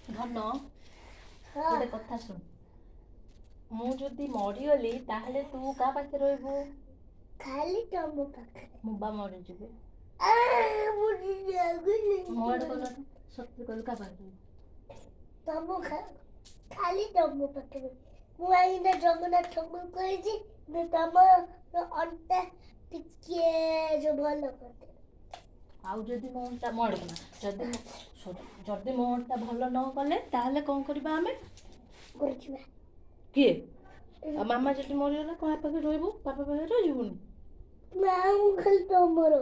ଧନ ଗୋଟେ କଥା ଶୁଣ, ମୁଁ ଯଦି ମରିଗଲି ତାହେଲେ ତୁ କାହା ପାଖରେ ରହିବୁ? ଖାଲି ତମ ପାଖରେ। ମୁଁ ବା ମରିଯିବି। ମୁଁ ମୋ ଆଡେ କଲ ସତ୍ୟ କହିଲୁ, କାହା ପାଖରେ? ତମ ଖାଲି ତମ ପାଖରେ। ମୁଁ ଆଇନା ଜଗନ୍ନାଥଙ୍କୁ କହିଛି ତମ ଅଣ୍ଟା ଟିକେ ଭଲ କରିଦେ। ଆଉ ଯଦି ମୋ ଅଣ୍ଟା ମୋ ଆଡେ କଲା, ଯଦି ମୋ ଅଣ୍ଟା ଭଲ ନ କଲେ ତାହେଲେ କ'ଣ କରିବା ଆମେ? କିଏ? ଆଉ ମାମା ଯଦି ମରିଗଲା କାହା ପାଖରେ ରହିବୁ? ବାପା ପାଖରେ ରହିଯିବୁନି? ନା ମୁଁ ଖାଲି ତମର।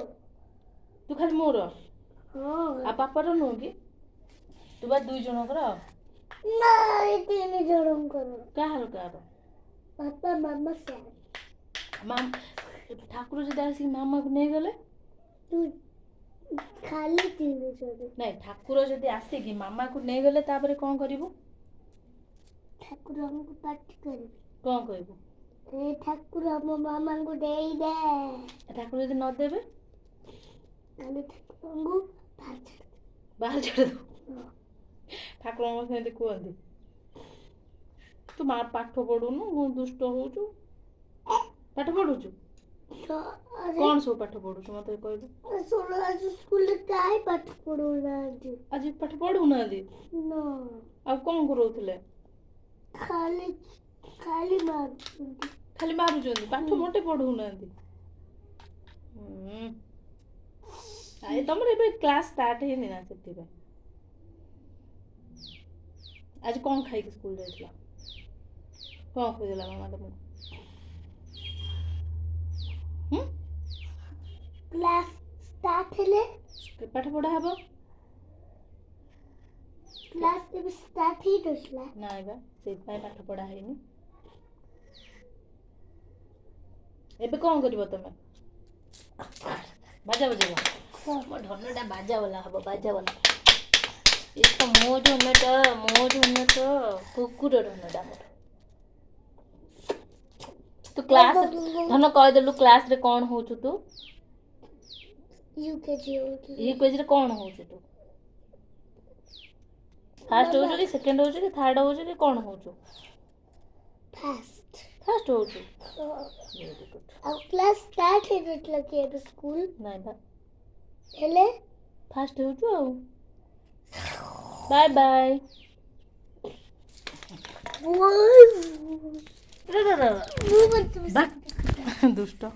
ତୁ ଖାଲି ମୋର? ହଁ। ଆଉ ପାପାର ନୁହଁ କି? ତୁ ବା 2 ଜଣଙ୍କର। ନା 3 ଜଣଙ୍କର। କାହାର କାହାର? ବାପା ମାମା ସ୍ୟାମ। ଠାକୁର ଯଦି ଆସିକି ମାମାକୁ ନେଇଗଲେ? ତୁ ଖାଲି 3 ଜଣ। ନାଇଁ, ଠାକୁର ଯଦି ଆସିକି ମାମାକୁ ନେଇଗଲେ ତାପରେ କ'ଣ କରିବୁ? ଠାକୁର ଆମକୁ ପାଟି କରିବେ। କ'ଣ କହିବୁ? ଏ ଠାକୁର ଆମ ମାମାଙ୍କୁ ଦେଇଦେ। ଠାକୁର ଯଦି ନ ଦେବେ ତାହେଲେ ଠାକୁରଙ୍କୁ ବାହାର ଛାଡ଼ିଦେବୁ। ଠାକୁରଙ୍କ ସେମିତି କୁହନ୍ତି। ତୁ ପାଠ ପଢୁନୁ, ଦୁଷ୍ଟ ହଉଛୁ। ପାଠ ପଢୁଛୁ? କ'ଣ ସବୁ ପାଠ ପଢୁଛୁ ମତେ କହିଲୁ? ଆଜି ସ୍କୁଲରେ କାହିଁ ପାଠ ପଢଉନାହାନ୍ତି? ଆଜି ପାଠ ପଢଉନାହାନ୍ତି? ଆଉ କ'ଣ କରଉଥିଲେ? ଖାଲି ମାରୁଛନ୍ତି। ଖାଲି ମାରୁଛନ୍ତି, ପାଠ ମୋଟେ ପଢଉନାହାନ୍ତି। ତମର ଏବେ କ୍ଲାସ୍ ଷ୍ଟାର୍ଟ ହେଇନି ନା, ସେଥିପାଇଁ। ଆଜି କ'ଣ ଖାଇକି ସ୍କୁଲ ଯାଇଥିଲ? କ'ଣ ଖୋଇଦେଲା ମାମା ତମକୁ? କ୍ଲାସ୍ ଷ୍ଟାର୍ଟ ହେଲେ ପାଠ ପଢା ହବ? କ୍ଲାସ୍ ଏବେ ଷ୍ଟାର୍ଟ ହେଇନଥିଲା। ନାଇଁ ବା, ସେଇଥିପାଇଁ ପାଠ ପଢା ହେଇନି। ଏବେ କ'ଣ କରିବ ତମେ? ବାଜା ବଜେଇବ? ମୋ ଧନଟା ବାଜା ବାଲା ହବ, ବାଜା ବାଲା। ମୋ ଧନଟା କୁକୁର ଧନଟା ମୋର। ତୁ କ୍ଲାସ୍ ଧନ କହିଦେଲୁ, କ୍ଲାସ୍ରେ କ'ଣ ହଉଛୁ ତୁ? ୟୁକେଜିରେ କ'ଣ ହଉଛୁ ତୁ? ଫାର୍ଷ୍ଟ ହଉଛୁ କି ସେକେଣ୍ଡ ହଉଛୁ କି ଥାର୍ଡ ହଉଛୁ କି କ'ଣ ହଉଛୁ? ଫାର୍ଷ୍ଟ ହଉଛୁ। ଆଉ କ୍ଲାସ୍ ଷ୍ଟାର୍ଟ ହେଇନଥିଲା କି ଏବେ ସ୍କୁଲ? ନାଇଁ ବା, ହେଲେ ଫାର୍ଷ୍ଟ ହଉଛୁ ଆଉ। Bye bye. ଦୁଷ୍ଟ।